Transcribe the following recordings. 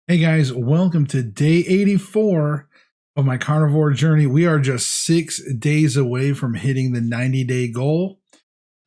Hey guys, welcome to day 84 of my carnivore journey. We are just 6 days away from hitting the 90-day goal.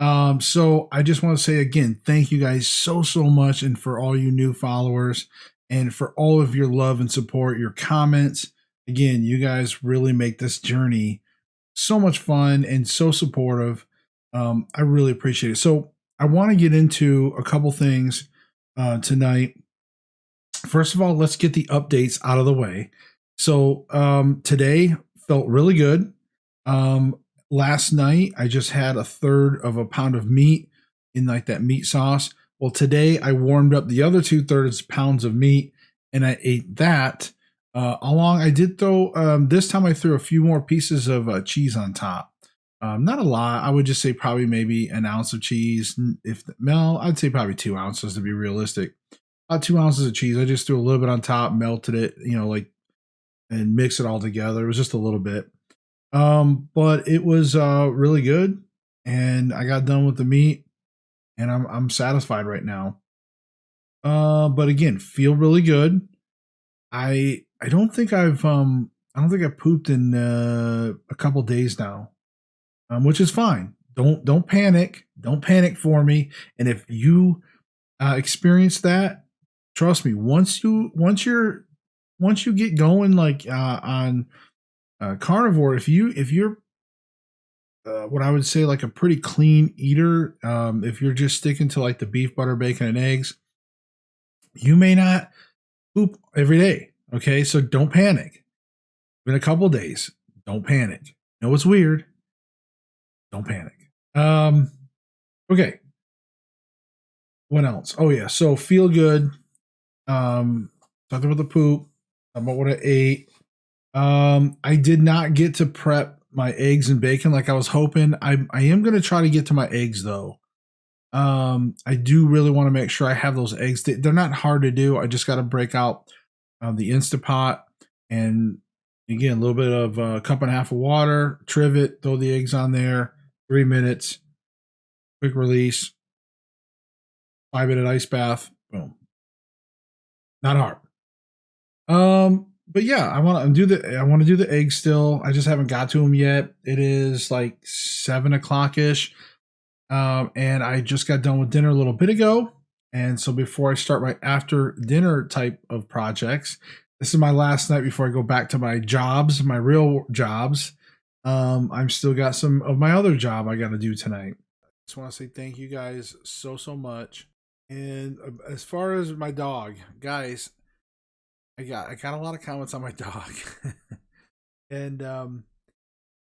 So I just want to say again, thank you guys so much, and for all you new followers, and for all of your love and support, your comments. Again, you guys really make this journey so much fun and so supportive. I really appreciate it. So I want to get into a couple things tonight. First of all, let's get the updates out of the way. So today felt really good. Um, Last night I just had a third of a pound of meat in like that meat sauce. Well, today I warmed up the other 2/3 pounds of meat and I ate that. Along, I did throw this time I threw a few more pieces of cheese on top. Not a lot. I would just say probably maybe an ounce of cheese. If no, I'd say probably 2 ounces to be realistic. About 2 ounces of cheese. I just threw a little bit on top, melted it, like, and mixed it all together. It was just a little bit. But it was really good, and I got done with the meat, and I'm satisfied right now. But again, feel really good. I don't think I don't think I've pooped in a couple days now, which is fine. Don't panic. Don't panic for me. And if you experience that, trust me, once you get going like on carnivore, if you're what I would say like a pretty clean eater, if you're just sticking to like the beef, butter, bacon, and eggs, you may not poop every day. Okay, so don't panic. In a couple days, don't panic. No, it's weird. Don't panic. Um, okay. What else? Oh yeah, so feel good. Talking about the poop. Talking about what I ate. I did not get to prep my eggs and bacon like I was hoping. I am gonna try to get to my eggs though. I do really want to make sure I have those eggs. They're not hard to do. I just got to break out the Instapot and again a little bit of a cup and a half of water, trivet, throw the eggs on there. 3 minutes, quick release, 5 minute ice bath. Boom. Not hard. But yeah, I want to do the eggs still. I just haven't got to them yet. It is like 7 o'clock ish. And I just got done with dinner a little bit ago. And so before I start my after dinner type of projects, this is my last night before I go back to my jobs, my real jobs. I'm still got some of my other job I got to do tonight. Just want to say thank you guys so much. And as far as my dog, guys, I got a lot of comments on my dog. And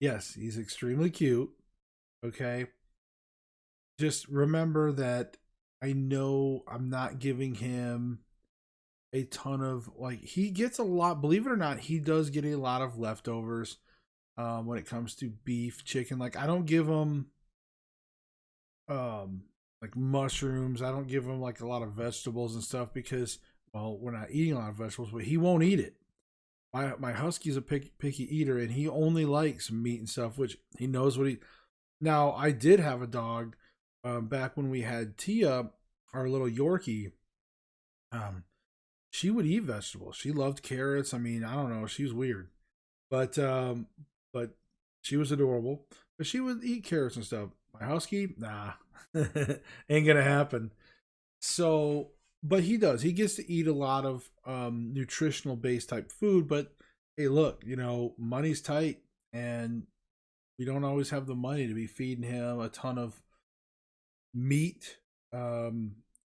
yes, he's extremely cute. Okay. Just remember that I know I'm not giving him a ton of like he gets a lot, believe it or not, he does get a lot of leftovers when it comes to beef, chicken. Like I don't give him like mushrooms. I don't give him like a lot of vegetables and stuff because well, we're not eating a lot of vegetables, but he won't eat it. My husky's a picky eater, and he only likes meat and stuff, which he knows what he. Now I did have a dog back when we had Tia, our little Yorkie. Um, she would eat vegetables. She loved carrots. I mean, I don't know, she was weird, but she was adorable. But she would eat carrots and stuff. My husky, nah, ain't gonna happen. So, but he does. He gets to eat a lot of nutritional based type food. But hey, look, money's tight, and we don't always have the money to be feeding him a ton of meat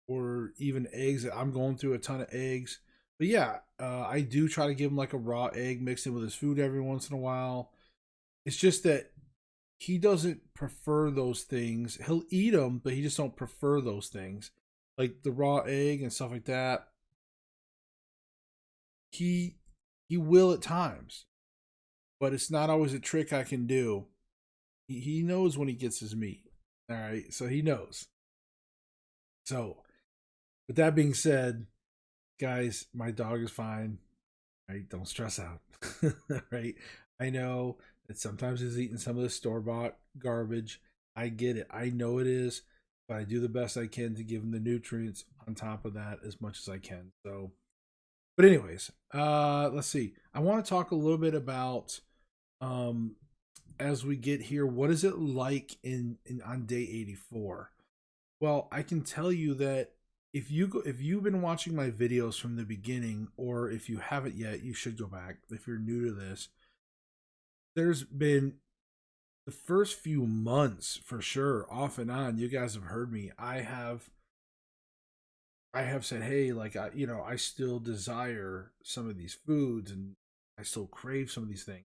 or even eggs. I'm going through a ton of eggs. But yeah, I do try to give him like a raw egg mixed in with his food every once in a while. It's just that he doesn't prefer those things. He'll eat them, but he just don't prefer those things like the raw egg and stuff like that. He will at times, but it's not always a trick I can do. He knows when he gets his meat. All right, so he knows. So, with that being said, guys, my dog is fine. Right, don't stress out. Right, I know that sometimes he's eating some of the store bought garbage. I get it. I know it is, but I do the best I can to give him the nutrients on top of that as much as I can. So But anyways, let's see. I want to talk a little bit about um as we get here, what is it like in on day 84? Well, I can tell you that if you've been watching my videos from the beginning, or if you haven't yet, you should go back if you're new to this. There's been the first few months for sure, off and on, you guys have heard me. I have said, hey, like I still desire some of these foods, and I still crave some of these things.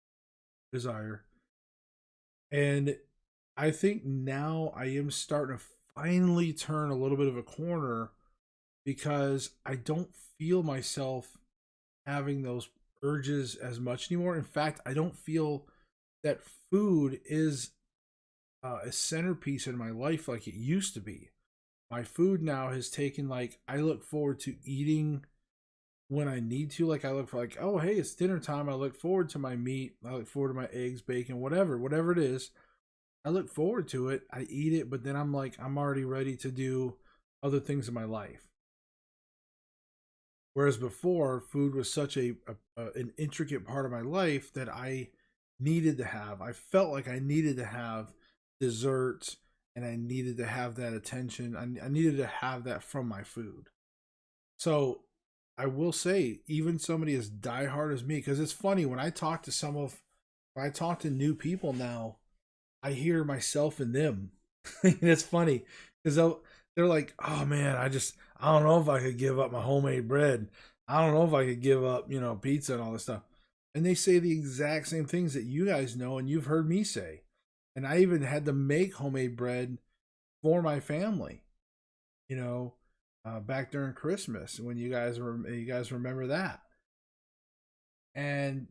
Desire. And I think now I am starting to finally turn a little bit of a corner, because I don't feel myself having those urges as much anymore. In fact, I don't feel that food is a centerpiece in my life like it used to be. My food now has taken, like, I look forward to eating when I need to. Like, I look for, like, oh, hey, it's dinner time. I look forward to my meat. I look forward to my eggs, bacon, whatever it is. I look forward to it. I eat it, but then I'm like, I'm already ready to do other things in my life. Whereas before, food was such an intricate part of my life that I needed to have. I felt like I needed to have desserts, and I needed to have that attention. I needed to have that from my food. So I will say, even somebody as diehard as me, because it's funny when I talk to new people now, I hear myself in them. And it's funny because they're like, "Oh man, I don't know if I could give up my homemade bread. I don't know if I could give up, pizza and all this stuff." And they say the exact same things that you guys know and you've heard me say. And I even had to make homemade bread for my family, you know, back during Christmas, when you guys remember that. And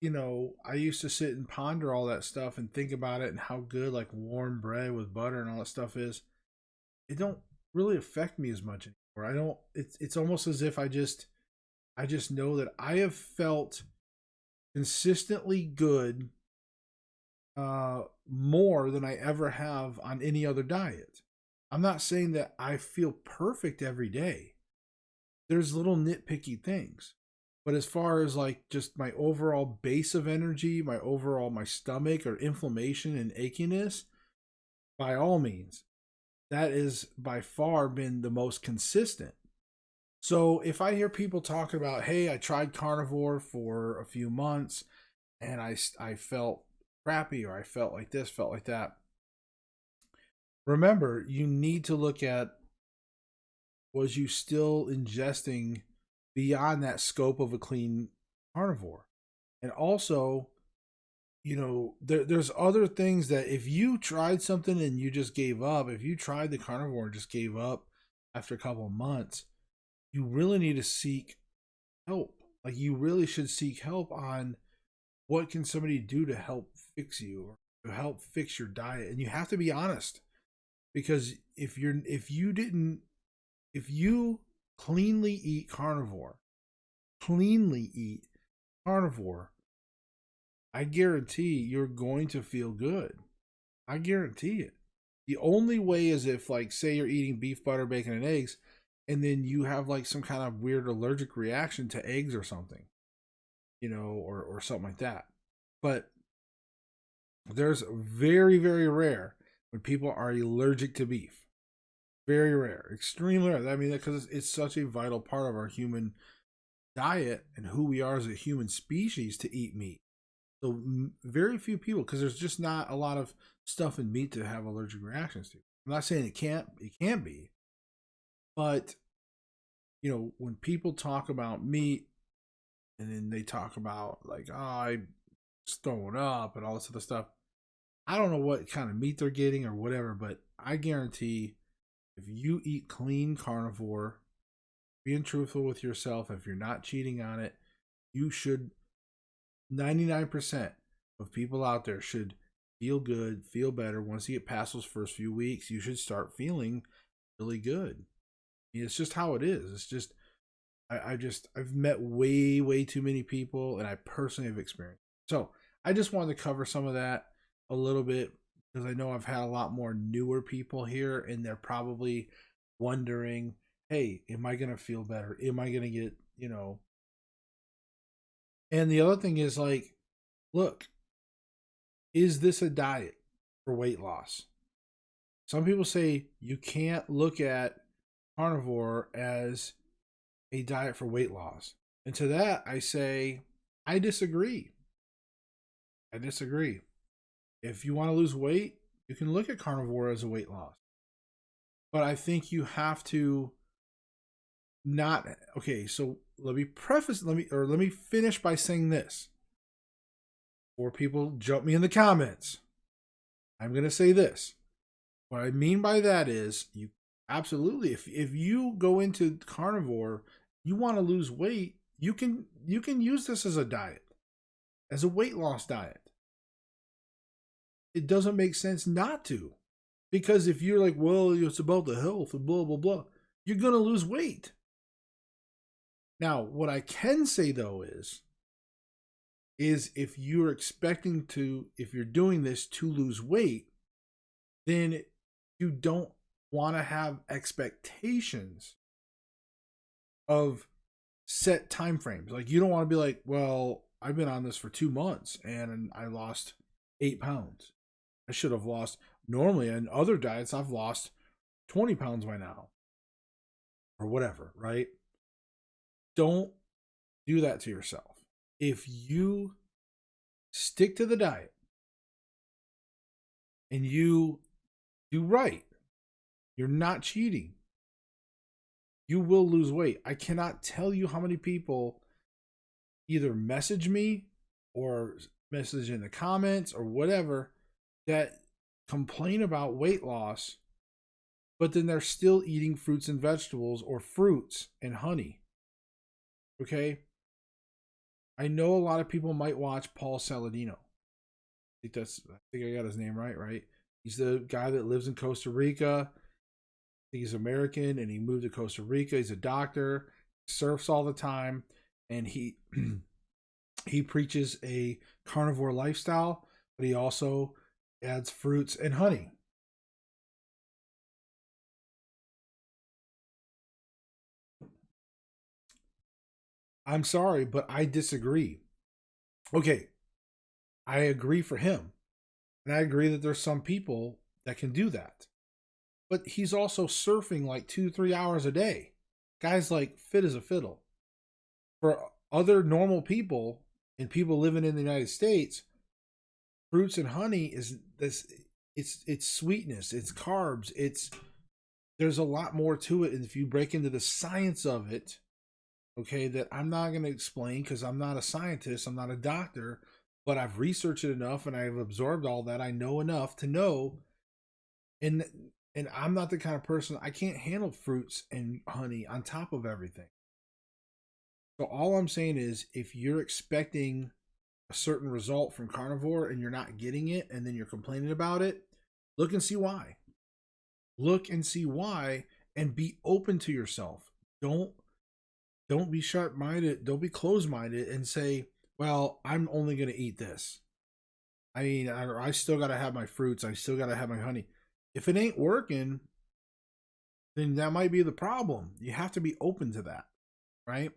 I used to sit and ponder all that stuff and think about it, and how good, like, warm bread with butter and all that stuff is. It don't really affect me as much anymore. I don't. It's almost as if I just know that I have felt consistently good, more than I ever have on any other diet. I'm not saying that I feel perfect every day. There's little nitpicky things. But as far as, like, just my overall base of energy, my stomach or inflammation and achiness, by all means, that is by far been the most consistent. So if I hear people talking about, hey, I tried carnivore for a few months and I felt crappy, or I felt like this, felt like that, remember, you need to look at, was you still ingesting beyond that scope of a clean carnivore? And also, there's other things that, if you tried something and you just gave up, if you tried the carnivore and just gave up after a couple of months, you really need to seek help. Like, you really should seek help on what can somebody do to help fix you, or to help fix your diet. And you have to be honest, because if you cleanly eat carnivore, I guarantee you're going to feel good. I guarantee it. The only way is if, like, say you're eating beef, butter, bacon, and eggs, and then you have, like, some kind of weird allergic reaction to eggs or something, or something like that. But there's very, very rare when people are allergic to beef. Very rare, extremely rare. I mean, because it's such a vital part of our human diet and who we are as a human species, to eat meat. So very few people, because there's just not a lot of stuff in meat to have allergic reactions to. I'm not saying it can't be, but when people talk about meat, and then they talk about, like, oh, I'm throwing up and all this other stuff. I don't know what kind of meat they're getting or whatever, but I guarantee, if you eat clean carnivore, being truthful with yourself, if you're not cheating on it, you should, 99% of people out there should feel good, feel better. Once you get past those first few weeks, you should start feeling really good. I mean, it's just how it is. It's just, I've met way too many people, and I personally have experienced. So I just wanted to cover some of that a little bit, because I know I've had a lot more newer people here, and they're probably wondering, hey, am I going to feel better? Am I going to get, And the other thing is like, look, is this a diet for weight loss? Some people say you can't look at carnivore as a diet for weight loss. And to that, I say, I disagree. I disagree. If you want to lose weight, you can look at carnivore as a weight loss. But I think you have to not, okay, so let me finish by saying this. Before people jump me in the comments, I'm going to say this. What I mean by that is you absolutely, if you go into carnivore, you want to lose weight, you can use this as a diet, as a weight loss diet. It doesn't make sense not to. Because if you're like, well, it's about the health and blah, blah, blah, you're going to lose weight. Now, what I can say though is if you're expecting to, if you're doing this to lose weight, then you don't want to have expectations of set time frames. Like you don't want to be like, well, I've been on this for 2 months and I lost 8 pounds. I should have lost, normally in other diets, I've lost 20 pounds by now. Or whatever, right? Don't do that to yourself. If you stick to the diet and you do right, you're not cheating, you will lose weight. I cannot tell you how many people either message me or message in the comments or whatever that complain about weight loss, but then they're still eating fruits and vegetables or fruits and honey. Okay? I know a lot of people might watch Paul Saladino. I think I got his name right? He's the guy that lives in Costa Rica. He's American and he moved to Costa Rica. He's a doctor, surfs all the time, and he he preaches a carnivore lifestyle, but he also adds fruits and honey. I'm sorry, but I disagree. Okay, I agree for him. And I agree that there's some people that can do that. But he's also surfing like 2-3 hours a day. Guy's like fit as a fiddle. For other normal people and people living in the United States, fruits and honey is this, it's sweetness, it's carbs, there's a lot more to it. And if you break into the science of it, okay, that I'm not going to explain because I'm not a scientist, I'm not a doctor, but I've researched it enough and I've absorbed all that. I know enough to know. And I'm not the kind of person, I can't handle fruits and honey on top of everything. So all I'm saying is if you're expecting a certain result from carnivore and you're not getting it and then you're complaining about it, look and see why. Look and see why and be open to yourself. Don't be sharp-minded, don't be closed-minded and say, well, I'm only going to eat this. I mean, I still got to have my fruits, I still got to have my honey. If it ain't working, then that might be the problem. You have to be open to that, right?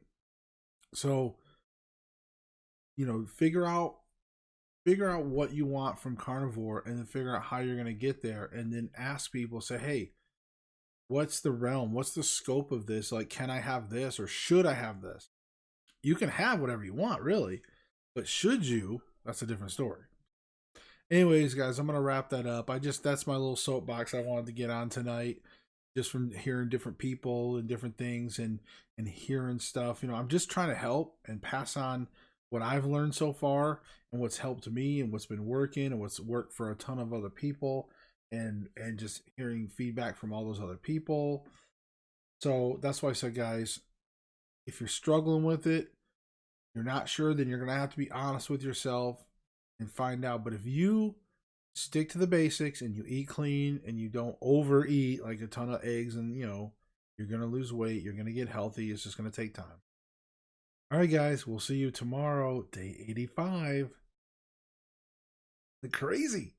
So, figure out what you want from carnivore and then figure out how you're going to get there and then ask people, say, hey, what's the realm? What's the scope of this? Like, can I have this or should I have this? You can have whatever you want, really, but should you? That's a different story. Anyways, guys, I'm going to wrap that up. That's my little soapbox I wanted to get on tonight, just from hearing different people and different things and hearing stuff. I'm just trying to help and pass on what I've learned so far and what's helped me and what's been working and what's worked for a ton of other people and just hearing feedback from all those other people. So that's why I said, guys, if you're struggling with it, you're not sure, then you're going to have to be honest with yourself and find out. But if you stick to the basics and you eat clean and you don't overeat like a ton of eggs and, you're going to lose weight, you're going to get healthy. It's just going to take time. All right, guys, we'll see you tomorrow, day 85. Crazy.